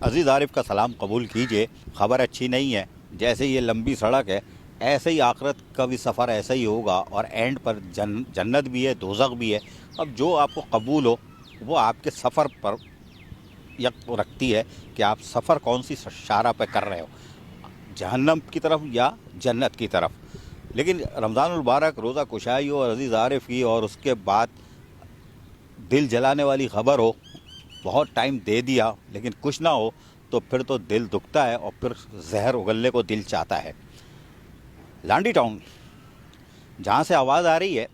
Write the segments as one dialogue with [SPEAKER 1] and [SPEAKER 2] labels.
[SPEAKER 1] عزیز عارف کا سلام قبول کیجئے. خبر اچھی نہیں ہے. جیسے یہ لمبی سڑک ہے ایسے ہی آخرت کا بھی سفر ایسا ہی ہوگا، اور اینڈ پر جنت بھی ہے، دوزخ بھی ہے. اب جو آپ کو قبول ہو وہ آپ کے سفر پر یک رکھتی ہے کہ آپ سفر کون سی شارہ پہ کر رہے ہو، جہنم کی طرف یا جنت کی طرف. لیکن رمضان المبارک روزہ کشائی ہو اور عزیز عارف کی، اور اس کے بعد دل جلانے والی خبر ہو، بہت ٹائم دے دیا لیکن کچھ نہ ہو، تو پھر تو دل دکھتا ہے اور پھر زہر اگلنے کو دل چاہتا ہے. لانڈی ٹاؤن جہاں سے آواز آ رہی ہے،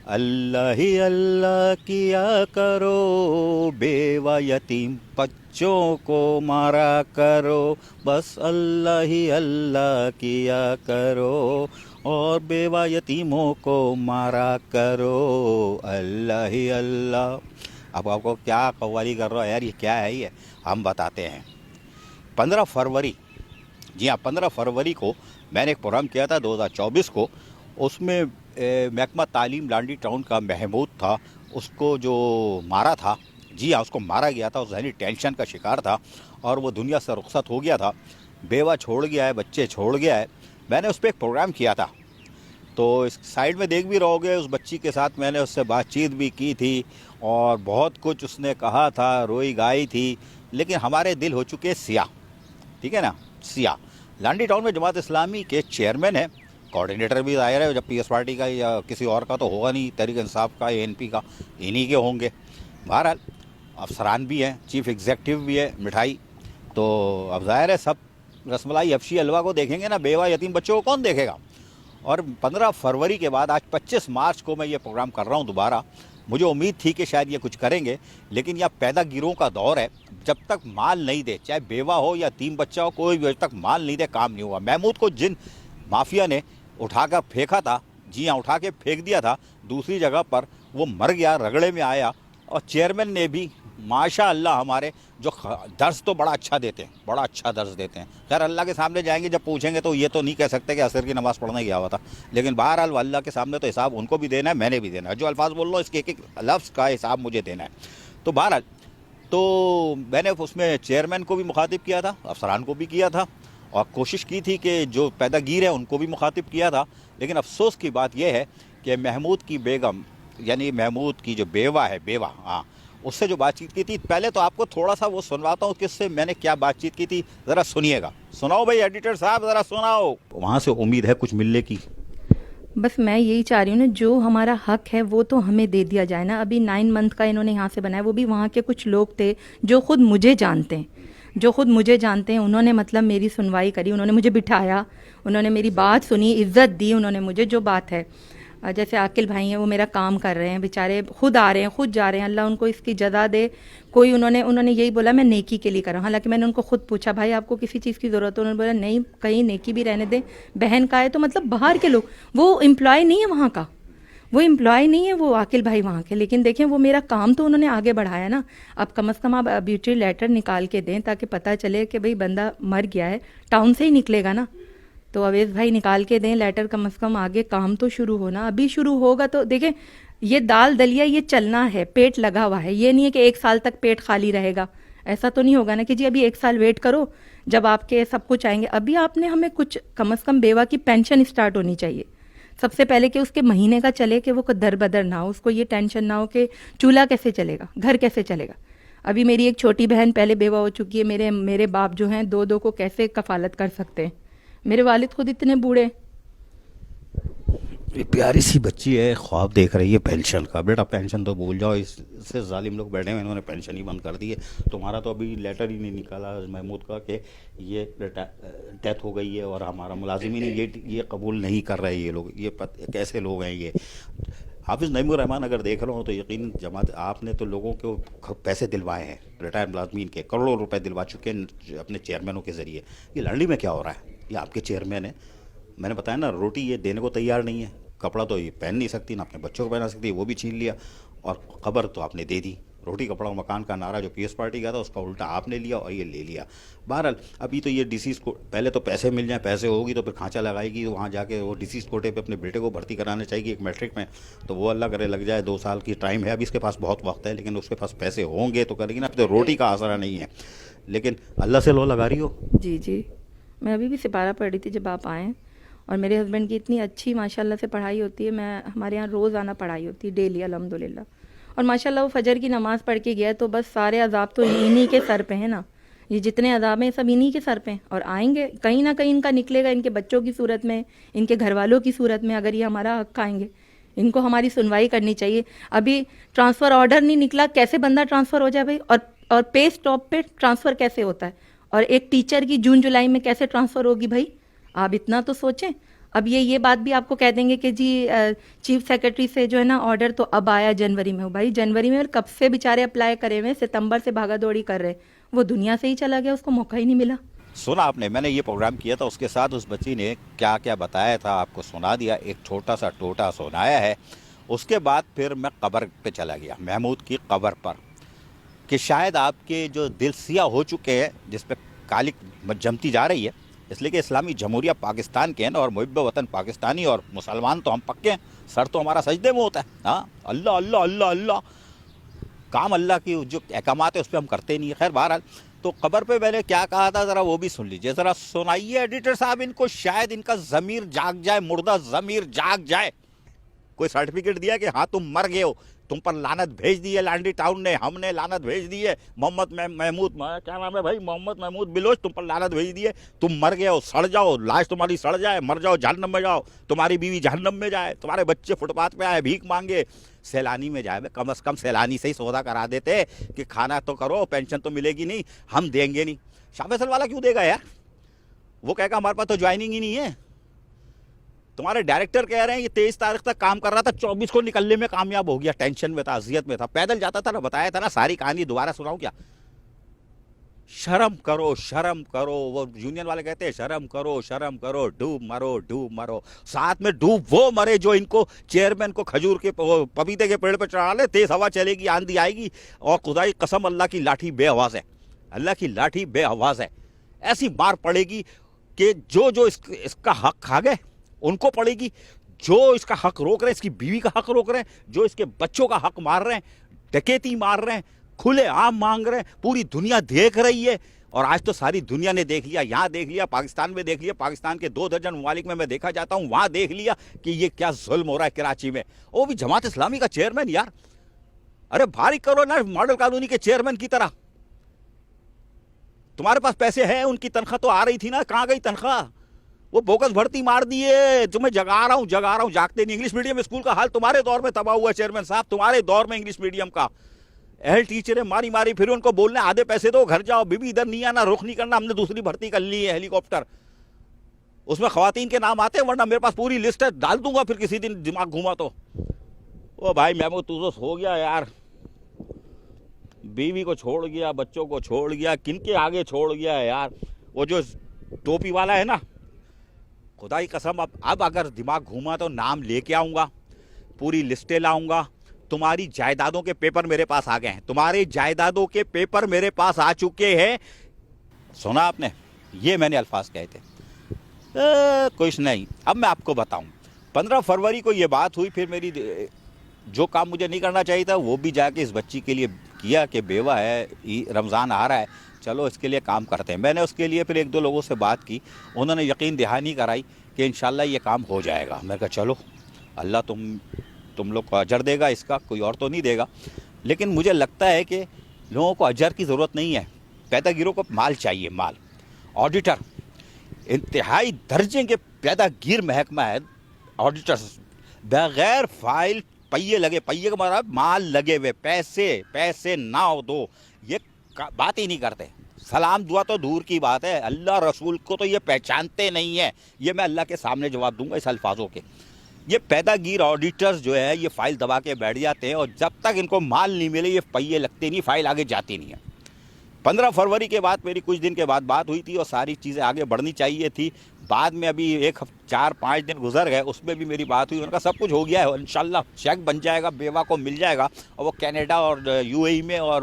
[SPEAKER 1] اللہ ہی اللہ کیا کرو، بیوہ یتیم بچوں کو مارا کرو، بس اللہ ہی اللہ کیا کرو اور بیوہ یتیموں کو مارا کرو، اللہ ہی اللہ. اب آپ کو کیا قوالی کر رہا ہے یار، یہ کیا ہے؟ یہ ہم بتاتے ہیں. 15 فروری، جی ہاں 15 فروری کو میں نے ایک پروگرام کیا تھا 2024 کو. اس میں محکمہ تعلیم لانڈی ٹاؤن کا محمود تھا، اس کو جو مارا تھا، جی ہاں اس کو مارا گیا تھا، اس ذہنی ٹینشن کا شکار تھا اور وہ دنیا سے رخصت ہو گیا تھا، بیوہ چھوڑ گیا ہے، بچے چھوڑ گیا ہے. میں نے اس پہ ایک پروگرام کیا تھا، تو اس سائڈ میں دیکھ بھی رہو گے. اس بچی کے ساتھ میں نے اس سے بات چیت بھی کی تھی اور بہت کچھ اس نے کہا تھا، روئی گائی تھی، لیکن ہمارے دل ہو چکے سیاہ. ٹھیک ہے نا، سیاہ. لانڈی ٹاؤن میں جماعت اسلامی کے چیئرمین ہیں، کوارڈینیٹر بھی ظاہر ہے جب پی ایس پارٹی کا یا کسی اور کا تو ہوگا نہیں، تحریک انصاف کا یا این پی کا، انہی کے ہوں گے. بہرحال افسران بھی ہیں، چیف ایگزیکٹو بھی ہے مٹھائی. تو اب ظاہر ہے سب رس ملائی افشی حلوہ کو دیکھیں گے نا، بیوہ یتیم بچوں کو کون دیکھے گا. اور 15 فروری کے بعد آج 25 مارچ کو میں یہ پروگرام کر رہا ہوں دوبارہ. مجھے امید تھی کہ شاید یہ کچھ کریں گے، لیکن یہ پیدا گیروں کا دور ہے. جب تک مال نہیں دے، چاہے بیوہ ہو یا یتیم بچہ ہو، کوئی بھی جب تک مال نہیں دے کام نہیں ہوا. محمود کو جن مافیا نے اٹھا کر پھینکا تھا، جی ہاں اٹھا کے پھینک دیا تھا دوسری جگہ پر، وہ مر گیا، رگڑے میں آیا. اور چیئرمین نے بھی ماشاء اللہ ہمارے جو درس تو بڑا اچھا دیتے ہیں، بڑا اچھا درس دیتے ہیں. خیر اللہ کے سامنے جائیں گے جب پوچھیں گے تو یہ تو نہیں کہہ سکتے کہ عصر کی نماز پڑھنے گیا ہوا تھا، لیکن بہرحال اللہ کے سامنے تو حساب ان کو بھی دینا ہے، میں نے بھی دینا ہے. جو الفاظ بول رہا ہوں اس کے ایک ایک لفظ کا حساب مجھے دینا ہے. تو بہرحال تو میں نے اس میں چیئرمین کو بھی مخاطب کیا تھا، افسران کو بھی کیا تھا، اور کوشش کی تھی کہ جو پیدا گیر ہے ان کو بھی مخاطب کیا تھا. لیکن افسوس کی بات یہ ہے کہ محمود کی بیگم، یعنی محمود کی جو بیوہ ہے، بیوہ، ہاں، اس سے جو بات چیت کی تھی، پہلے تو آپ کو تھوڑا سا وہ سنواتا ہوں کہ اس سے میں نے کیا بات چیت کی تھی، ذرا سنیے گا. سناؤ بھائی ایڈیٹر صاحب، ذرا سناؤ. وہاں سے امید ہے کچھ ملنے کی.
[SPEAKER 2] بس میں یہی چاہ رہی ہوں نا، جو ہمارا حق ہے وہ تو ہمیں دے دیا جائے نا. ابھی 9 منتھ کا انہوں نے یہاں سے بنایا، وہ بھی وہاں کے کچھ لوگ تھے جو خود مجھے جانتے ہیں، انہوں نے مطلب میری سنوائی کری، انہوں نے مجھے بٹھایا، انہوں نے میری بات سنی، عزت دی انہوں نے مجھے. جو بات ہے جیسے عاقل بھائی ہیں، وہ میرا کام کر رہے ہیں بیچارے، خود آ رہے ہیں، خود جا رہے ہیں، اللہ ان کو اس کی جزا دے. کوئی انہوں نے یہی بولا میں نیکی کے لیے کر رہا ہوں. حالانکہ میں نے ان کو خود پوچھا بھائی آپ کو کسی چیز کی ضرورت ہے؟ انہوں نے بولا نہیں، کہیں نیکی بھی رہنے دیں، بہن کا ہے. تو مطلب باہر کے لوگ، وہ امپلائی نہیں ہے وہاں کا، وہ امپلائی نہیں ہے وہ عاقل بھائی وہاں کے، لیکن دیکھیں وہ میرا کام تو انہوں نے آگے بڑھایا نا. اب کم از کم آپ بیوٹی لیٹر نکال کے دیں تاکہ پتہ چلے کہ بھئی بندہ مر گیا ہے، ٹاؤن سے ہی نکلے گا نا. تو اویس بھائی نکال کے دیں لیٹر، کم از کم آگے کام تو شروع ہونا. ابھی شروع ہوگا تو دیکھیں یہ دال دلیا یہ چلنا ہے، پیٹ لگا ہوا ہے. یہ نہیں ہے کہ 1 سال تک پیٹ خالی رہے گا، ایسا تو نہیں ہوگا نا کہ جی ابھی 1 سال ویٹ کرو جب آپ کے سب کچھ آئیں گے. ابھی آپ نے ہمیں کچھ کم از کم بیوہ کی پینشن اسٹارٹ ہونی چاہیے سب سے پہلے، کہ اس کے مہینے کا چلے، کہ وہ در بدر نہ ہو، اس کو یہ ٹینشن نہ ہو کہ چولہا کیسے چلے گا، گھر کیسے چلے گا. ابھی میری ایک چھوٹی بہن پہلے بیوہ ہو چکی ہے، میرے باپ جو ہیں دو کو کیسے کفالت کر سکتے ہیں؟ میرے والد خود اتنے بوڑھے.
[SPEAKER 1] یہ پیاری سی بچی ہے، خواب دیکھ رہی ہے پینشن کا. بیٹا پینشن تو بھول جاؤ، اس سے ظالم لوگ بیٹھے ہیں، انہوں نے پینشن ہی بند کر دی ہے. تمہارا تو ابھی لیٹر ہی نہیں نکالا محمود کا کہ یہ ڈیتھ ہو گئی ہے اور ہمارا ملازم ہی نہیں، یہ قبول نہیں کر رہے یہ لوگ. یہ کیسے لوگ ہیں یہ؟ حافظ نعیم الرحمان اگر دیکھ رہا ہوں تو یقین جماعت آپ نے تو لوگوں کو پیسے دلوائے ہیں، ریٹائر ملازمین کے کروڑوں روپے دلوا چکے ہیں اپنے چیئرمینوں کے ذریعے. یہ لڑی میں کیا ہو رہا ہے؟ یہ آپ کے چیئرمین ہیں، میں نے بتایا نا، روٹی یہ دینے کو تیار نہیں ہے، کپڑا تو یہ پہن نہیں سکتی، نہ اپنے بچوں کو پہنا سکتی، وہ بھی چھین لیا، اور خبر تو آپ نے دے دی. روٹی کپڑا مکان کا نعرہ جو پی ایس پارٹی کا تھا اس کا الٹا آپ نے لیا اور یہ لے لیا. بہرحال ابھی تو یہ ڈیسیز کو پہلے تو پیسے مل جائیں, پیسے ہوگی تو پھر کھانچا لگائے گی, وہاں جا کے وہ ڈیسیز کوٹے پہ اپنے بیٹے کو بھرتی کرانا چاہیے ایک میٹرک میں, تو وہ اللہ کرے لگ جائے, 2 سال کی ٹائم ہے ابھی اس کے پاس, بہت وقت ہے, لیکن اس کے پاس پیسے ہوں گے تو کرے گی نا. تو روٹی کا آسرا نہیں ہے, لیکن اللہ سے لو لگا رہی ہو.
[SPEAKER 2] جی جی, میں ابھی بھی سپارہ پڑھ رہی تھی جب آپ آئیں, اور میرے ہسبینڈ کی اتنی اچھی ماشاءاللہ سے پڑھائی ہوتی ہے. میں ہمارے یہاں روزانہ پڑھائی ہوتی ہے ڈیلی الحمدللہ, اور ماشاءاللہ وہ فجر کی نماز پڑھ کے گیا تو بس سارے عذاب تو انہی کے سر پہ ہیں نا, یہ جتنے عذاب ہیں سب انہی کے سر پہ ہیں, اور آئیں گے کہیں نہ کہیں ان کا نکلے گا, ان کے بچوں کی صورت میں, ان کے گھر والوں کی صورت میں, اگر یہ ہمارا حق کھائیں گے. ان کو ہماری سنوائی کرنی چاہیے. ابھی ٹرانسفر آرڈر نہیں نکلا, کیسے بندہ ٹرانسفر ہو جائے بھائی, اور پے اسٹاپ پہ ٹرانسفر کیسے ہوتا ہے, اور ایک ٹیچر کی جون جولائی میں کیسے ٹرانسفر ہوگی بھائی, آپ اتنا تو سوچیں. اب یہ بات بھی آپ کو کہہ دیں گے کہ جی چیف سیکرٹری سے جو ہے نا آرڈر تو اب آیا جنوری میں. بھائی جنوری میں کب سے بیچارے اپلائی کرے ہوئے, ستمبر سے بھاگا دوڑی کر رہے, وہ دنیا سے ہی چلا گیا, اس کو موقع ہی نہیں ملا.
[SPEAKER 1] سنا آپ نے, میں نے یہ پروگرام کیا تھا, اس کے ساتھ اس بچی نے کیا کیا بتایا تھا آپ کو سنا دیا, ایک چھوٹا سا ٹوٹا سنایا ہے. اس کے بعد پھر میں قبر پہ چلا گیا, محمود کی قبر پر, کہ شاید آپ کے جو دل سیاہ ہو چکے ہیں, جس پہ کالک جمتی جا رہی ہے, اس لیے کہ اسلامی جمہوریہ پاکستان کے ہیں اور محب وطن پاکستانی اور مسلمان تو ہم پکے ہیں, سر تو ہمارا سجدے میں ہوتا ہے. ہاں اللہ اللہ اللہ اللہ, کام اللہ کی جو احکامات ہیں اس پہ ہم کرتے نہیں ہیں. خیر بہرحال, تو قبر پہ میں نے کیا کہا تھا ذرا وہ بھی سن لیجئے, ذرا سنائیے ایڈیٹر صاحب ان کو, شاید ان کا ضمیر جاگ جائے, مردہ ضمیر جاگ جائے. کوئی سرٹیفکیٹ دیا کہ ہاں تم مر گئے ہو, تم پر لعنت بھیج دی ہے لانڈی ٹاؤن نے, ہم نے لعنت بھیج دی ہے, محمد محمود کیا نام ہے بھائی, محمد محمود بلوچ, تم پر لعنت بھیج دی ہے, تم مر گئے ہو, سڑ جاؤ, لاش تمہاری سڑ جائے, مر جاؤ, جہنم میں جاؤ, تمہاری بیوی جہنم میں جائے, تمہارے بچے فٹ پاتھ پہ آئے بھیک مانگے, سیلانی میں جائے. کم از کم سیلانی سے ہی سودا کرا دیتے کہ کھانا تو کرو, پینشن تو ملے گی نہیں, ہم دیں گے نہیں. شاہ فیصل والا کیوں دے گا یار, وہ کہے گا ہمارے پاس تو جوائننگ ہی نہیں ہے. تمہارے ڈائریکٹر کہہ رہے ہیں یہ 23 تاریخ تک کام کر رہا تھا, 24 کو نکلنے میں کامیاب ہو گیا, ٹینشن میں تھا, اذیت میں تھا, پیدل جاتا تھا نا, بتایا تھا نا, ساری کہانی دوبارہ سناؤں کیا. شرم کرو, شرم کرو, وہ یونین والے کہتے ہیں شرم کرو, شرم کرو, ڈوب مرو, ڈوب مرو. ساتھ میں ڈوب وہ مرے جو ان کو چیئرمین کو کھجور کے پپیتے کے پیڑ پہ چڑھا لے, تیز ہوا چلے گی, آندھی آئے گی, اور خدائی قسم اللہ کی لاٹھی بے آواز ہے, اللہ کی لاٹھی بے آواز ہے, ایسی مار پڑے گی کہ جو اس کا حق کھا گئے ان کو پڑے گی, جو اس کا حق روک رہے ہیں, اس کی بیوی کا حق روک رہے ہیں, جو اس کے بچوں کا حق مار رہے ہیں, ڈکیتی مار رہے ہیں, کھلے عام مانگ رہے ہیں, پوری دنیا دیکھ رہی ہے. اور آج تو ساری دنیا نے دیکھ لیا, یہاں دیکھ لیا, پاکستان میں دیکھ لیا, پاکستان کے 2 درجن ممالک میں دیکھا جاتا ہوں, وہاں دیکھ لیا کہ یہ کیا ظلم ہو رہا ہے کراچی میں. وہ بھی جماعت اسلامی کا چیئرمین یار, ارے بھاری کرو نا ماڈل کالونی کے چیئرمین کی طرح. تمہارے پاس پیسے ہیں, ان کی تنخواہ تو آ رہی تھی نا, کہاں گئی تنخواہ, وہ بوگس بھرتی مار دیے. تمہیں جگا رہا ہوں, جاگتے نہیں. انگلش میڈیم اسکول کا حال تمہارے دور میں تباہ ہوا چیئرمین صاحب, تمہارے دور میں انگلش میڈیم کا اہل ٹیچریں ماری ماری, پھر ان کو بولنے آدھے پیسے دو, گھر جاؤ, بی بی ادھر نہیں آنا, رخ نہیں کرنا, ہم نے دوسری بھرتی کر لی ہے ہیلی کاپٹر, اس میں خواتین کے نام آتے ہیں, ورنہ میرے پاس پوری لسٹ ہے, ڈال دوں گا پھر کسی دن دماغ گھوما تو. او بھائی محمود تو ہو گیا یار, بیوی کو چھوڑ گیا, بچوں کو چھوڑ گیا, کن کے آگے چھوڑ گیا ہے یار. وہ جو ٹوپی والا ہے نا, خدا کی قسم اب اگر دماغ گھوما تو نام لے کے آؤں گا, پوری لسٹیں لاؤں گا. تمہاری جائیدادوں کے پیپر میرے پاس آ گئے ہیں, تمہاری جائیدادوں کے پیپر میرے پاس آ چکے ہیں. سنا آپ نے, یہ میں نے الفاظ کہے تھے. کچھ نہیں, اب میں آپ کو بتاؤں, 15 فروری کو یہ بات ہوئی, پھر میری جو کام مجھے نہیں کرنا چاہیے تھا وہ بھی جا کے اس بچی کے لیے کیا کہ بیوہ ہے, رمضان آ رہا ہے, چلو اس کے لیے کام کرتے ہیں. میں نے اس کے لیے پھر 1-2 لوگوں سے بات کی, انہوں نے یقین دہانی کرائی کہ انشاءاللہ یہ کام ہو جائے گا. میں کہا چلو اللہ تم لوگ کو اجر دے گا, اس کا کوئی اور تو نہیں دے گا. لیکن مجھے لگتا ہے کہ لوگوں کو اجر کی ضرورت نہیں ہے, پیدا گیروں کو مال چاہیے, مال. آڈیٹر انتہائی درجے کے پیدا گیر محکمہ ہے, آڈیٹرز بغیر فائل پہیے لگے, پہیے کا مطلب مال لگے ہوئے, پیسے نہ دو, یہ بات ہی نہیں کرتے. سلام دعا تو دور کی بات ہے, اللہ رسول کو تو یہ پہچانتے نہیں ہیں. یہ میں اللہ کے سامنے جواب دوں گا اس الفاظوں کے. یہ پیدا گیر آڈیٹرز جو ہے یہ فائل دبا کے بیٹھ جاتے ہیں, اور جب تک ان کو مال نہیں ملے یہ پہیے لگتے نہیں, فائل آگے جاتی نہیں ہے. 15 فروری کے بعد میری کچھ دن کے بعد بات ہوئی تھی, اور ساری چیزیں آگے بڑھنی چاہیے تھی. بعد میں ابھی 4-5 دن گزر گئے, اس میں بھی میری بات ہوئی, ان کا سب کچھ ہو گیا ہے انشاءاللہ, چیک بن جائے گا, بیوہ کو مل جائے گا, اور وہ کینیڈا اور UAE میں اور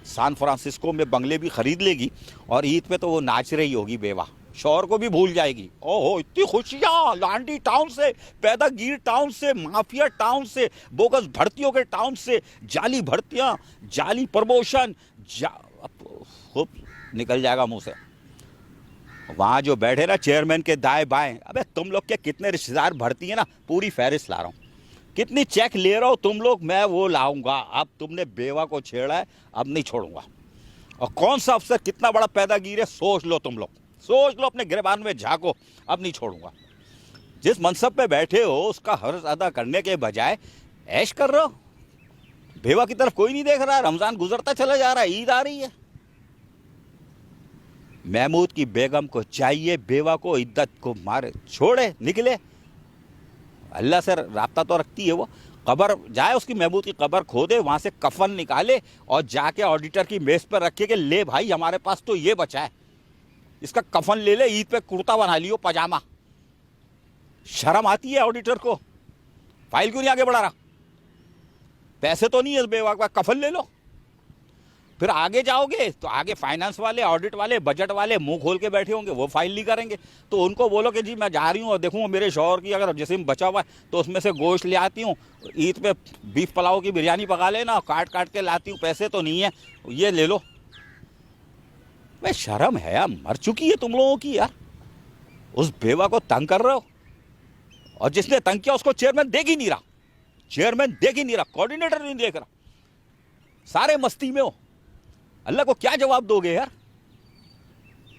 [SPEAKER 1] سان فرانسسکو میں بنگلے بھی خرید لے گی, اور عید پہ تو وہ ناچ رہی ہوگی بیوہ, شوہر کو بھی بھول جائے گی. اوہ اتنی خوشیاں لانڈی ٹاؤن سے, پیدا گیر ٹاؤن سے, مافیا ٹاؤن سے, بوگس بھرتیوں کے ٹاؤن سے, جعلی بھرتیاں, جعلی پرموشن, خوب نکل جائے گا منہ سے. وہاں جو بیٹھے نا چیئرمین کے دائیں بائیں, ابے تم لوگ کے کتنے رشتہ دار بھرتی ہیں نا, پوری فہرست لا رہا ہوں, کتنی چیک لے رہا ہو تم لوگ, میں وہ لاؤں گا. اب تم نے بیوہ کو چھیڑا ہے, اب نہیں چھوڑوں گا. اور کون سا افسر کتنا بڑا پیدا گیر ہے, سوچ لو تم لوگ, سوچ لو, اپنے گریبان میں جھانکو, اب نہیں چھوڑوں گا. جس منصب پہ بیٹھے ہو اس کا حرض ادا کرنے کے بجائے عیش کر رہے ہو. بیوہ کی طرف کوئی نہیں دیکھ رہا, رمضان گزرتا چلا جا رہا ہے, عید آ رہی ہے. محمود کی بیگم کو چاہیے بیوہ کو عدت کو مارے, چھوڑے, نکلے. اللہ سے رابطہ تو رکھتی ہے وہ, قبر جائے اس کی, محمود کی قبر کھودے, وہاں سے کفن نکالے اور جا کے آڈیٹر کی میز پر رکھے کہ لے بھائی ہمارے پاس تو یہ بچا ہے, اس کا کفن لے لے, عید پہ کرتا بنا لیو, پاجامہ. شرم آتی ہے آڈیٹر کو, فائل کیوں نہیں آگے بڑھا رہا؟ پیسے تو نہیں ہے اس بیوہ کا, کفن لے لو. پھر آگے جاؤ گے تو آگے فائنانس والے, آڈٹ والے, بجٹ والے منہ کھول کے بیٹھے ہوں گے, وہ فائل نہیں کریں گے. تو ان کو بولو کہ جی میں جا رہی ہوں اور دیکھوں میرے شوہر کی اگر جسم بچا ہوا ہے تو اس میں سے گوشت لے آتی ہوں, عید پہ بیف پلاؤ کی بریانی پکا لینا, کاٹ کاٹ کے لاتی ہوں, پیسے تو نہیں ہیں, یہ لے لو. میں شرم ہے یار, مر چکی ہے تم لوگوں کی یار. اس بیوہ کو تنگ کر رہے ہو, اور جس نے تنگ کیا اس کو چیئرمین دیکھ ہی نہیں رہا, چیئرمین دیکھ ہی نہیں رہا, کوآرڈینیٹر نہیں دیکھ رہا, سارے مستی میں ہو. اللہ کو کیا جواب دو گے یار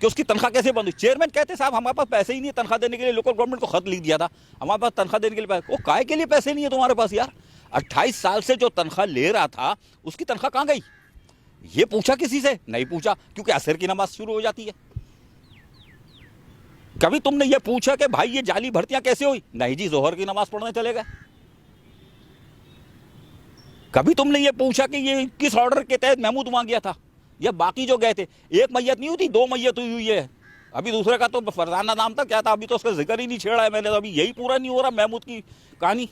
[SPEAKER 1] کہ اس کی تنخواہ کیسے بند ہوئی؟ چیئرمین کہتے صاحب ہمارے پاس پیسے ہی نہیں ہے تنخواہ دینے کے لیے, لوکل گورنمنٹ کو خط لکھ دیا تھا ہمارے پاس تنخواہ دینے کے لیے پیسے. وہ کائے کے لیے پیسے نہیں ہے تمہارے پاس یار؟ 28 سال سے جو تنخواہ لے رہا تھا اس کی تنخواہ کہاں گئی؟ یہ پوچھا کسی سے؟ نہیں پوچھا, کیونکہ عصر کی نماز شروع ہو جاتی ہے. کبھی تم نے یہ پوچھا کہ بھائی یہ جعلی بھرتیاں کیسے ہوئی؟ نہیں جی, ظہر کی نماز پڑھنے چلے گئے. کبھی تم نے یہ پوچھا کہ یہ کس آرڈر کے تحت محمود وہاں گیا تھا؟ یا باقی جو گئے تھے, ایک میت نہیں ہوتی, 2 میت ہوئی ہے. ابھی دوسرے کا تو فرزانہ نام تھا, کیا تھا, ابھی تو اس کا ذکر ہی نہیں چھیڑا ہے میں نے, تو ابھی یہی پورا نہیں ہو رہا محمود کی کہانی.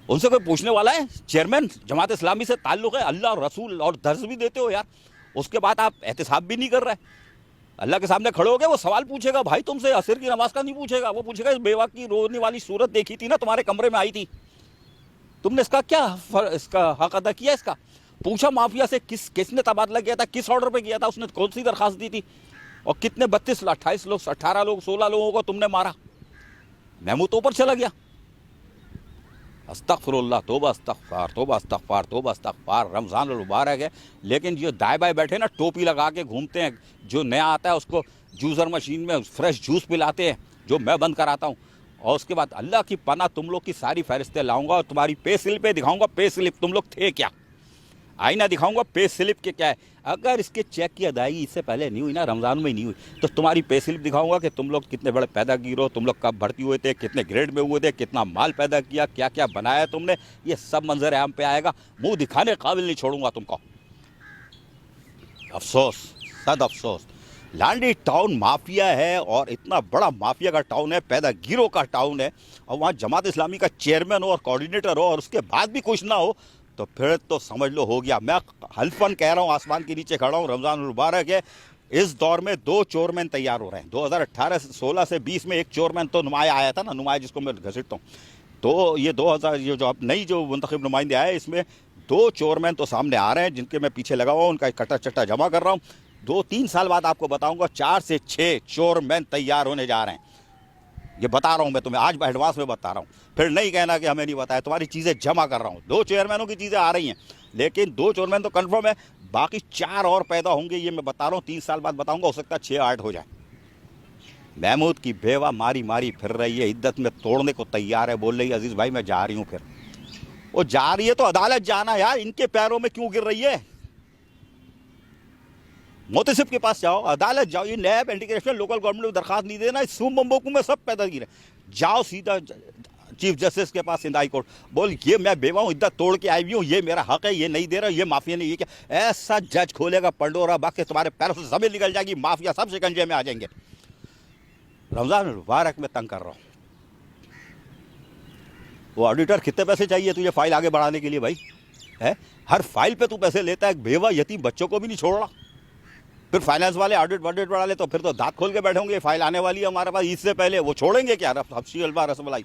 [SPEAKER 1] ان سے کوئی پوچھنے والا ہے؟ چیئرمین جماعت اسلامی سے تعلق ہے, اللہ اور رسول اور درس بھی دیتے ہو یار, اس کے بعد آپ احتساب بھی نہیں کر رہے. اللہ کے سامنے کھڑے ہو گے, وہ سوال پوچھے گا بھائی تم سے, عصر کی نماز کا نہیں پوچھے گا, وہ پوچھے گا اس بیوہ کی رونے والی صورت دیکھی تھی نا, تمہارے کمرے میں آئی تھی, تم نے اس کا کیا اس کا حق ادا کیا؟ اس کا پوچھا مافیا سے کس نے تبادلہ کیا تھا, کس آرڈر پہ کیا تھا, اس نے کون سی درخواست دی تھی, اور کتنے 32 28 لوگ 18 لوگ 16 لوگوں کو تم نے مارا. محمود تو اوپر چلا گیا. استغفر اللہ, توبہ استغفار, توبہ استغفار, توبہ استغفار. رمضان المبارک ہے, لیکن جو دائیں بائیں بیٹھے نا ٹوپی لگا کے گھومتے ہیں, جو نیا آتا ہے اس کو جوسر مشین میں فریش جوس پلاتے ہیں, جو میں بند کراتا ہوں, اور اس کے بعد اللہ کی پناہ تم لوگ کی ساری فہرستیں لاؤں گا اور تمہاری پے سلپ پہ دکھاؤں گا, پے سلپ تم لوگ تھے کیا, آئینہ دکھاؤں گا پے سلپ کے کیا ہے. اگر اس کے چیک کی ادائیگی اس سے پہلے نہیں ہوئی نا, رمضان میں نہیں ہوئی, تو تمہاری پے سلپ دکھاؤں گا کہ تم لوگ کتنے بڑے پیدا گیر ہو, تم لوگ کب بھرتی ہوئے تھے, کتنے گریڈ میں ہوئے تھے, کتنا مال پیدا کیا, کیا کیا بنایا تم نے, یہ سب منظر عام پہ آئے گا. منہ دکھانے قابل نہیں چھوڑوں گا تم کو. افسوس, صد افسوس. لانڈی ٹاؤن مافیا ہے, اور اتنا بڑا مافیا کا ٹاؤن ہے, پیدا گیروں کا ٹاؤن ہے, اور وہاں جماعت اسلامی کا چیئرمین ہو اور کوآرڈینیٹر ہو, اور اس کے بعد بھی کچھ نہ ہو, تو پھر تو سمجھ لو ہو گیا. میں حلفاً کہہ رہا ہوں, آسمان کے نیچے کھڑا ہوں, رمضان المبارک ہے, اس دور میں 2 چورمین تیار ہو رہے ہیں. 2018-16 سے 20 میں ایک چورمین تو نمایاں آیا تھا نا, نمایاں جس کو میں گھسیٹتا ہوں, تو یہ 2000 جو اب نئی جو منتخب نمائندے آئے, اس میں 2 چورمین تو سامنے آ رہے ہیں, جن کے میں پیچھے لگا ہوا ہوں, ان کا کٹا چٹا جمع کر رہا ہوں. 2-3 سال بعد آپ کو بتاؤں گا 4 سے 6 چورمین تیار ہونے جا رہے ہیں. یہ بتا رہا ہوں میں تمہیں, آج ایڈوانس میں بتا رہا ہوں, پھر نہیں کہنا کہ ہمیں نہیں بتایا. تمہاری چیزیں جمع کر رہا ہوں. 2 چیئرمینوں کی چیزیں آ رہی ہیں, لیکن 2 چیئرمین تو کنفرم ہے, باقی 4 اور پیدا ہوں گے, یہ میں بتا رہا ہوں. 3 سال بعد بتاؤں گا, ہو سکتا ہے 6-8 ہو جائیں. محمود کی بیوہ ماری ماری پھر رہی ہے, عدت میں توڑنے کو تیار ہے, بول رہی ہے عزیز بھائی میں جا رہی ہوں. پھر وہ جا رہی ہے تو عدالت جانا یار, ان کے پیروں میں کیوں گر رہی ہے؟ محتسب کے پاس جاؤ, عدالت جاؤ. یہ NAB anti corruption local government کو درخواست نہیں دینا, سوم بمبوکو میں سب پیدا گیر ہے. جاؤ سیدھا چیف جسٹس کے پاس, سندھ ہائی کورٹ, بول یہ میں بیوہ ہوں, عدت توڑ کے آئی ہوئی ہوں, یہ میرا حق ہے, یہ نہیں دے رہا, یہ مافیا نہیں, یہ کیا. ایسا جج کھولے گا پنڈورا باقی, تمہارے پیروں سے زمین نکل جائے گی, مافیا سب شکنجے میں آ جائیں گے. رمضان المبارک میں تنگ کر رہا ہوں. وہ آڈیٹر کتنے پیسے چاہیے تجھے فائل آگے بڑھانے کے لیے بھائی؟ ہے ہر فائل پہ تو پیسے لیتا ہے, بیوہ یتیم بچوں کو بھی نہیں چھوڑ رہا. پھر فائنانس والے آڈٹ بڑھا لے تو پھر تو دانت کھول کے بیٹھے ہوں گے, فائل آنے والی ہے ہمارے پاس عید سے پہلے, وہ چھوڑیں گے کیا؟ حبشی حلوہ رس ملائی.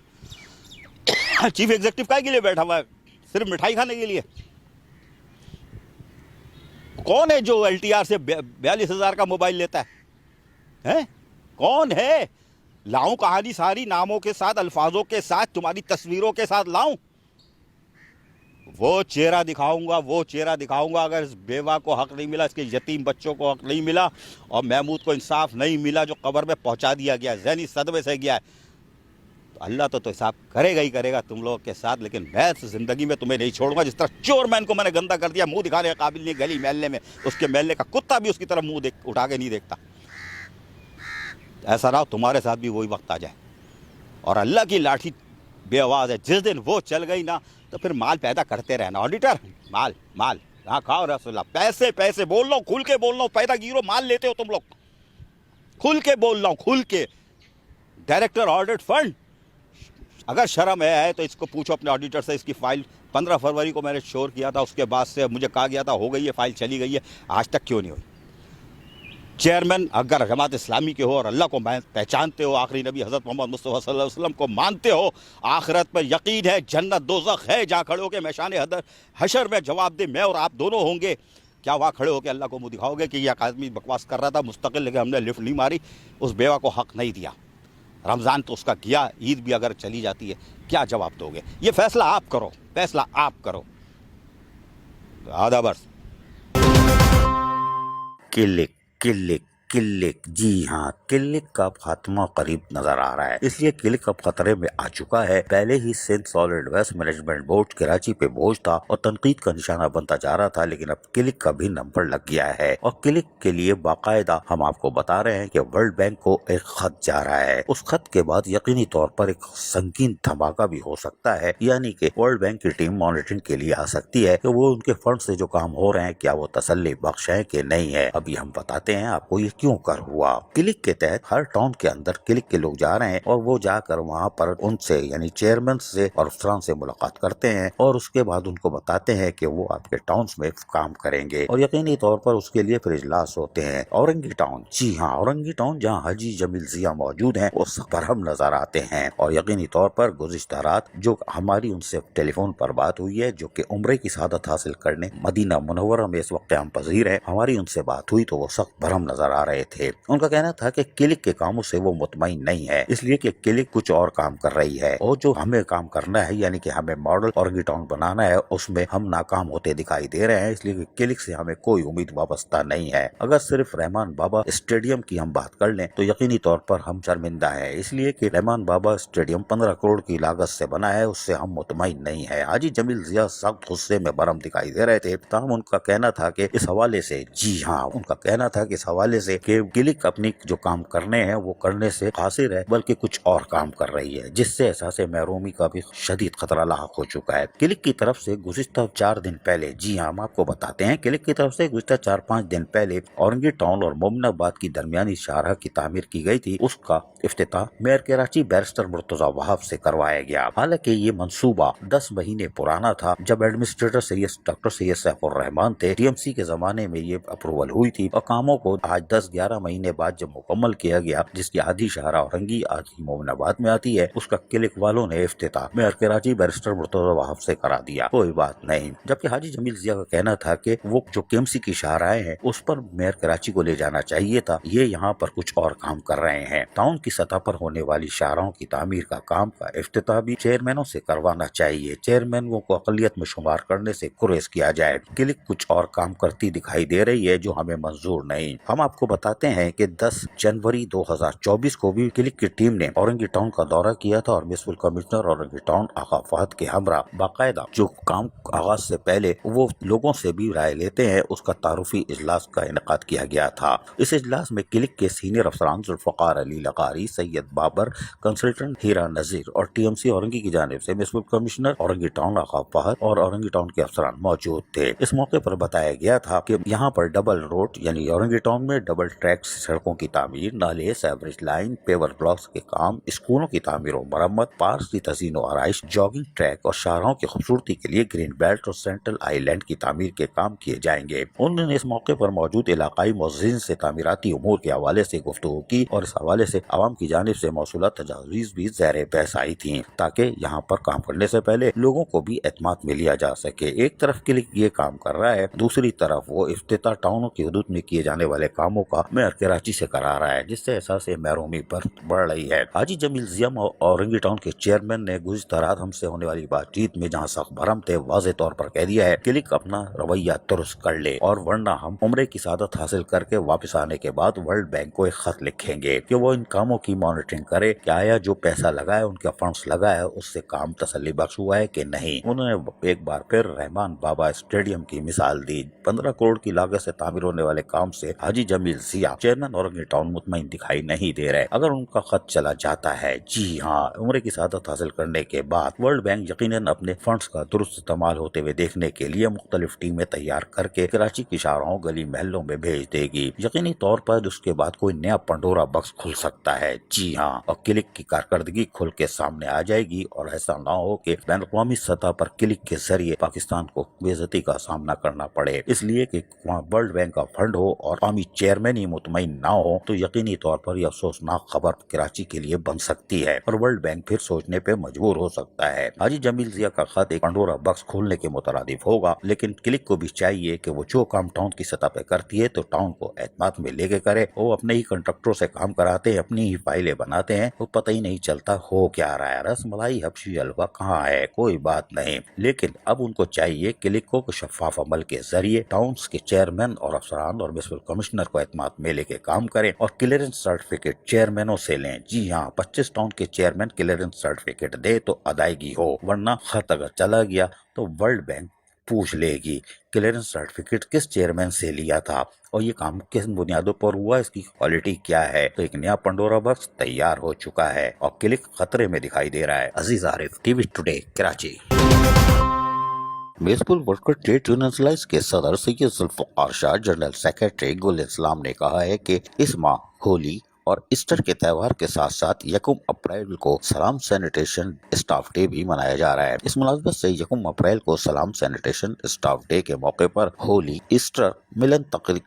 [SPEAKER 1] چیف ایگزیکٹو کائے کے لیے بیٹھا ہوا ہے؟ صرف مٹھائی کھانے کے لیے. کون ہے جو ایل ٹی آر سے 42,000 کا موبائل لیتا ہے؟ کون ہے؟ لاؤں کہانی ساری ناموں کے ساتھ, الفاظوں کے ساتھ, تمہاری تصویروں کے ساتھ لاؤں؟ وہ چہرہ دکھاؤں گا اگر اس بیوہ کو حق نہیں ملا, اس کے یتیم بچوں کو حق نہیں ملا, اور محمود کو انصاف نہیں ملا جو قبر میں پہنچا دیا گیا, ذہنی صدمے سے گیا ہے, تو اللہ تو حساب کرے گا ہی کرے گا تم لوگوں کے ساتھ. لیکن میں زندگی میں تمہیں نہیں چھوڑوں گا. جس طرح چور مین کو میں نے گندا کر دیا, منہ دکھانے کے قابل نہیں, گلی محلے میں اس کے محلے کا کتا بھی اس کی طرف منہ اٹھا کے نہیں دیکھتا. ایسا نہ ہو تمہارے ساتھ بھی وہی وقت آ جائے. اور اللہ کی لاٹھی بے آواز ہے, جس دن وہ چل گئی نا تو پھر مال پیدا کرتے رہنا. آڈیٹر مال ہاں کھاؤ رسول اللہ, پیسے بول رہا ہوں, کھل کے بول رہا ہوں, پیدا گیرو مال لیتے ہو تم لوگ, کھل کے بول رہا ہوں, کھل کے. ڈائریکٹر آڈٹ فنڈ, اگر شرم ہے تو اس کو پوچھو اپنے آڈیٹر سے. اس کی فائل 15 فروری کو میں نے شور کیا تھا, اس کے بعد سے مجھے کہا گیا تھا ہو گئی ہے فائل, چلی گئی ہے, آج تک کیوں نہیں ہوئی؟ چیئرمین اگر جماعت اسلامی کے ہو اور اللہ کو پہچانتے ہو, آخری نبی حضرت محمد مصطفیٰ صلی اللہ علیہ وسلم کو مانتے ہو, آخرت پر یقین ہے, جنت دوزخ ہے, جہاں کھڑے ہو کے میشان حشر میں جواب دے میں اور آپ دونوں ہوں گے, کیا وہاں کھڑے ہو کے اللہ کو منہ دکھاؤ گے کہ یہ آدمی بکواس کر رہا تھا مستقل, لیکن ہم نے لفٹ نہیں ماری, اس بیوہ کو حق نہیں دیا, رمضان تو اس کا گیا, عید بھی اگر چلی جاتی ہے کیا جواب دو گے؟ یہ فیصلہ آپ کرو. آدھا برس. کلک جی ہاں, کلک کا خاتمہ قریب نظر آ رہا ہے, اس لیے کلک اب خطرے میں آ چکا ہے. پہلے ہی Sindh solid waste management board Karachi پہ بوجھ تھا اور تنقید کا نشانہ بنتا جا رہا تھا, لیکن اب کلک کا بھی نمبر لگ گیا ہے. اور کلک کے لیے باقاعدہ ہم آپ کو بتا رہے ہیں کہ ورلڈ بینک کو ایک خط جا رہا ہے. اس خط کے بعد یقینی طور پر ایک سنگین دھماکہ بھی ہو سکتا ہے, یعنی کہ ورلڈ بینک کی ٹیم مانیٹرنگ کے لیے آ سکتی ہے کہ وہ ان کے فنڈ سے جو کام ہو رہے ہیں کیا وہ تسلی بخش ہیں کہ نہیں ہے. ابھی ہم بتاتے ہیں آپ کو یہ کیوں کر ہوا. کلک کے تحت ہر ٹاؤن کے اندر کلک کے لوگ جا رہے ہیں اور وہ جا کر وہاں پر ان سے یعنی چیئرمین سے اور افسران سے ملاقات کرتے ہیں, اور اس کے بعد ان کو بتاتے ہیں کہ وہ آپ کے ٹاؤنز میں کام کریں گے, اور یقینی طور پر اس کے لیے پھر اجلاس ہوتے ہیں. اورنگی ٹاؤن, جی ہاں اورنگی ٹاؤن, جہاں حاجی جمیل ضیاء موجود ہیں, وہ سخت برہم نظر آتے ہیں. اور یقینی طور پر گزشتہ رات جو ہماری ان سے ٹیلی فون پر بات ہوئی ہے, جو کہ عمرے کی سعادت حاصل کرنے مدینہ منورہ میں اس وقت قیام پذیر ہے, ہماری ان سے بات ہوئی تو وہ سخت برہم نظر آ رہے تھے. ان کا کہنا تھا کہ کلک کے کاموں سے وہ مطمئن نہیں ہے, اس لیے کہ کلک کچھ اور کام کر رہی ہے, اور جو ہمیں کام کرنا ہے یعنی کہ ہمیں ماڈل اورنگی ٹاؤن بنانا ہے, اس میں ہم ناکام ہوتے دکھائی دے رہے ہیں. اس لیے کہ کلک سے ہمیں کوئی امید وابستہ نہیں ہے. اگر صرف رحمان بابا اسٹیڈیم کی ہم بات کر لیں تو یقینی طور پر ہم شرمندہ ہیں, اس لیے کہ رحمان بابا اسٹیڈیم 15 کروڑ کی لاگت سے بنا ہے, اس سے ہم مطمئن نہیں ہے. حاجی جمیل ضیاء سخت غصے میں برہم دکھائی دے رہے تھے. تاہم ان کا کہنا تھا کہ اس حوالے سے, جی ہاں ان کا کہنا تھا کہ اس حوالے سے کہ کلک اپنی جو کام کرنے ہیں وہ کرنے سے قاصر ہے, بلکہ کچھ اور کام کر رہی ہے, جس سے احساس محرومی کا بھی شدید خطرہ لاحق ہو چکا ہے. کلک کی طرف سے گزشتہ 4 دن پہلے, جی ہاں ہم آپ کو بتاتے ہیں, کلک کی طرف سے گزشتہ 4-5 دن پہلے اورنگی ٹاؤن اور مومن آباد کی درمیانی شاہراہ کی تعمیر کی گئی تھی. اس کا افتتاح میئر کراچی بیرسٹر مرتضی وہاب سے کروایا گیا. حالانکہ یہ منصوبہ 10 مہینے پرانا تھا. جب ایڈمنسٹریٹر ڈاکٹر سید سیف الرحمان تھے, ٹی ایم سی کے زمانے میں یہ اپروول ہوئی تھی, اور کاموں کو آج 10-11 مہینے بعد جب مکمل کیا گیا, جس کی آدھی شاہراہ اورنگی آدھی مومن آباد میں آتی ہے, اس کا کلک والوں نے افتتاح میئر کراچی بیرسٹر مرتضی وہاب سے کرا دیا. کوئی بات نہیں. جبکہ حاجی جمیل ضیاء کا کہنا تھا کہ وہ جو کے ایم سی کی شاہراہیں ہیں اس پر میئر کراچی کو لے جانا چاہیے تھا, یہ یہاں پر کچھ اور کام کر رہے ہیں. ٹاؤن کی سطح پر ہونے والی شاہراہوں کی تعمیر کا کام کا افتتاح بھی چیئرمینوں سے کروانا چاہیے. چیئرمینوں کو اقلیت میں شمار کرنے سے گریز کیا جائے. کلک کچھ اور کام کرتی دکھائی دے رہی ہے جو ہمیں منظور نہیں. ہم آپ کو بتاتے ہیں کہ 10 جنوری 2024 کو بھی کلک کی ٹیم نے اورنگی ٹاؤن کا دورہ کیا تھا, اور میونسپل کمشنر اورنگی ٹاؤن آقا فہد کے ہمراہ باقاعدہ جو کام آغاز سے پہلے وہ لوگوں سے بھی رائے لیتے ہیں, اس کا تعارفی اجلاس کا انعقاد کیا گیا تھا. اس اجلاس میں کلک کے سینئر افسران ذوالفقار علی لغاری, سید بابر, کنسلٹنٹ ہیرا نذیر اور ٹی ایم سی اورنگی کی جانب سے میونسپل کمشنر اورنگی ٹاؤن آقا فہد اور اورنگی ٹاؤن کے افسران موجود تھے. اس موقع پر بتایا گیا تھا کہ یہاں پر ڈبل روڈ یعنی اورنگی ٹاؤن میں ڈبل ٹریکس، سڑکوں کی تعمیر، نالے، سیوریج لائن، پیور بلاکس کے کام، اسکولوں کی تعمیر و مرمت، پارکس کی تزئین و آرائش، جاگنگ ٹریک اور شاہراہوں کی خوبصورتی کے لیے گرین بیلٹ اور سینٹرل آئی لینڈ کی تعمیر کے کام کیے جائیں گے۔ انہوں نے اس موقع پر موجود علاقائی معززین سے تعمیراتی امور کے حوالے سے گفتگو کی اور اس حوالے سے عوام کی جانب سے موصولہ تجاویز بھی زیر بحث آئی تھیں تاکہ یہاں پر کام کرنے سے پہلے لوگوں کو بھی اعتماد میں لیا جا سکے۔ ایک طرف کلک یہ کام کر رہا ہے، دوسری طرف وہ افتتاح ٹاؤنوں کی حدود میں کیے جانے والے کاموں کا میئر کراچی سے کرا رہا ہے، جس سے احساس محرومی پر بڑھ رہی ہے۔ حاجی جمیل ضیاء اورنگی ٹاؤن کے چیئرمین نے گزشتہ رات ہم سے ہونے والی بات چیت میں جہاں سخت بھرم تھے، واضح طور پر کہہ دیا ہے کلک اپنا رویہ درست کر لے اور ورنہ ہم عمرے کی سعادت حاصل کر کے واپس آنے کے بعد ورلڈ بینک کو ایک خط لکھیں گے کہ وہ ان کاموں کی مانیٹرنگ کرے کہ آیا جو پیسہ لگا ہے، ان کا فنڈز لگا ہے، اس سے کام تسلی بخش ہوا ہے کہ نہیں۔ انہوں نے ایک بار پھر رحمان بابا اسٹیڈیم کی مثال دی۔ 15 کروڑ کی لاگت سے تعمیر ہونے والے کام سے حاجی جمیل ضیاء چیئرمین اورنگی ٹاؤن مطمئن دکھائی نہیں دے رہے۔ اگر ان کا خط چلا جاتا ہے، جی ہاں، عمرے کی سعادت حاصل کرنے کے بعد ورلڈ بینک یقیناً اپنے فنڈز کا درست استعمال ہوتے ہوئے دیکھنے کے لیے مختلف ٹیمیں تیار کر کے کراچی کی شاہراہوں، گلی محلوں میں بھیج دے گی۔ یقینی طور پر اس کے بعد کوئی نیا پنڈورا باکس کھل سکتا ہے، جی ہاں، اور کلک کی کارکردگی کھل کے سامنے آ جائے گی اور ایسا نہ ہو کہ بین الاقوامی سطح پر کلک کے ذریعے پاکستان کو بے عزتی کا سامنا کرنا پڑے۔ اس لیے کہ وہاں ورلڈ بینک کا فنڈ ہو اور قومی چیئرمین ہی مطمئن نہ ہو تو یقینی طور پر یہ افسوسناک خبر کراچی کے لیے بن سکتی ہے اور ورلڈ بینک پھر سوچنے پہ مجبور ہو سکتا ہے۔ حاجی جمیل ضیاء کا خط ایک پنڈورا باکس کھولنے کے مترادف ہوگا، لیکن کلک کو بھی چاہیے کہ وہ جو کام ٹاؤن کی سطح پہ کرتی ہے تو ٹاؤن کو اعتماد میں لے کے کرے۔ وہ اپنے ہی کنٹریکٹروں سے کام کراتے ہیں، اپنی ہی فائلیں بناتے ہیں، وہ پتہ ہی نہیں چلتا ہو کیا رہا ہے۔ رس ملائی حبشی حلوہ کہاں ہے، کوئی بات نہیں، لیکن اب ان کو چاہیے کلکوں کو شفاف عمل کے ذریعے ٹاؤنز کے چیئرمین اور افسران اور میونسپل کمشنر کو اعتماد میں لے کے کام کریں اور کلیئرنس سرٹیفکیٹ چیئرمینوں سے لیں۔ جی ہاں، 25 ٹاؤن کے چیئرمین کلیئرنس سرٹیفکیٹ دے تو ادائیگی ہو، ورنہ خط اگر چلا گیا تو ورلڈ بینک پوچھ لے گی کلیئرنس سرٹیفکیٹ کس چیئرمین سے لیا تھا اور یہ کام کس بنیادوں پر ہوا، اس کی کوالٹی کیا ہے۔ تو ایک نیا پنڈورا باکس تیار ہو چکا ہے اور کلک خطرے میں دکھائی دے رہا ہے۔ Aziz Arif, T V today, Karachi. Municipal worker trade unions کے صدر سید ذوالفقار شاہ، جنرل سیکرٹری گل اسلام نے کہا ہے کہ اس ماہ ہولی اور ایسٹر کے تہوار کے ساتھ ساتھ 1 اپریل کو سلام سینیٹیشن اسٹاف ڈے بھی منایا جا رہا ہے۔ اس مناسبت سے 1 اپریل کو سلام سینیٹیشن اسٹاف ڈے کے موقع پر ہولی، ایسٹر ملن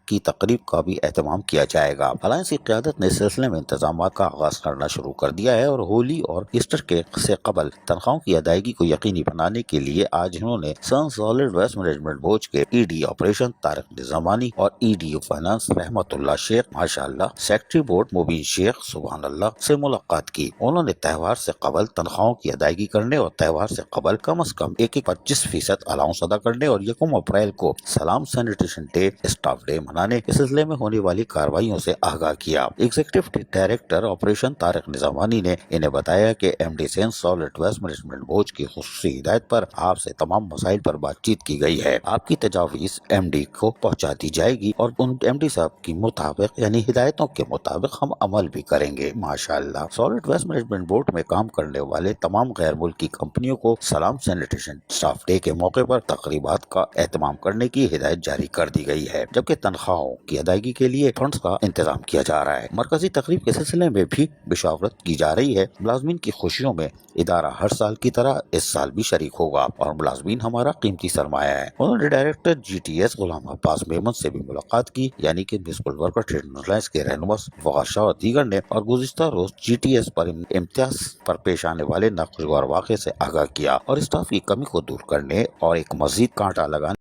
[SPEAKER 1] کی تقریب کا بھی اہتمام کیا جائے گا۔ الائنس کی قیادت نے اس سلسلے میں انتظامات کا آغاز کرنا شروع کر دیا ہے اور ہولی اور ایسٹر سے قبل تنخواہوں کی ادائیگی کو یقینی بنانے کے لیے آج انہوں نے سن سالڈ ویسٹ مینجمنٹ بورڈ کے E D operation Tariq Nizamani اور ای ڈی فائنانس رحمت اللہ شیخ ماشاء اللہ، سیکرٹری بورڈ مبین شیخ سبحان اللہ سے ملاقات کی۔ انہوں نے تہوار سے قبل تنخواہوں کی ادائیگی کرنے اور تہوار سے قبل کم از کم 25% الاؤنس ادا کرنے اور 1 اپریل کو سلام سینیٹیشن ڈے اسٹاف ڈے منانے کے سلسلے میں ہونے والی کارروائیوں سے آگاہ کیا۔ Executive director operation Tariq Nizamani نے انہیں بتایا کہ ایم ڈی سین سالڈ ویسٹ مینجمنٹ بورڈ کی خصوصی ہدایت پر آپ سے تمام مسائل پر بات چیت کی گئی ہے۔ آپ کی تجاویز ایم ڈی کو پہنچا دی جائے گی اور ان ایم ڈی صاحب کی مطابق یعنی ہدایتوں کے مطابق ہم عمل بھی کریں گے۔ ماشاءاللہ، سالڈ ویسٹ مینجمنٹ بورڈ میں کام کرنے والے تمام غیر ملکی کمپنیوں کو سلام سینیٹیشن اسٹاف ڈے کے موقع پر تقریبات کا اہتمام کرنے کی ہدایت جاری کر دی گئی ہے، جبکہ تنخواہوں کی ادائیگی کے لیے فنڈز کا انتظام کیا جا رہا ہے۔ مرکزی تقریب کے سلسلے میں بھی بشارت کی جا رہی ہے۔ ملازمین کی خوشیوں میں ادارہ ہر سال کی طرح اس سال بھی شریک ہوگا اور ملازمین ہمارا قیمتی سرمایہ ہے۔ انہوں نے ڈائریکٹر جی ٹی ایس غلام عباس میمن سے بھی ملاقات کی، یعنی کہ میونسپل ورکر ٹریڈ یونینز کے رہنما وقار شاہ اور دیگر نے، اور گزشتہ روز جی ٹی ایس پر امتیاز پر پیش آنے والے ناخوشگوار واقعے سے آگاہ کیا اور اسٹاف کی کمی کو دور کرنے اور ایک مزید کانٹا لگانے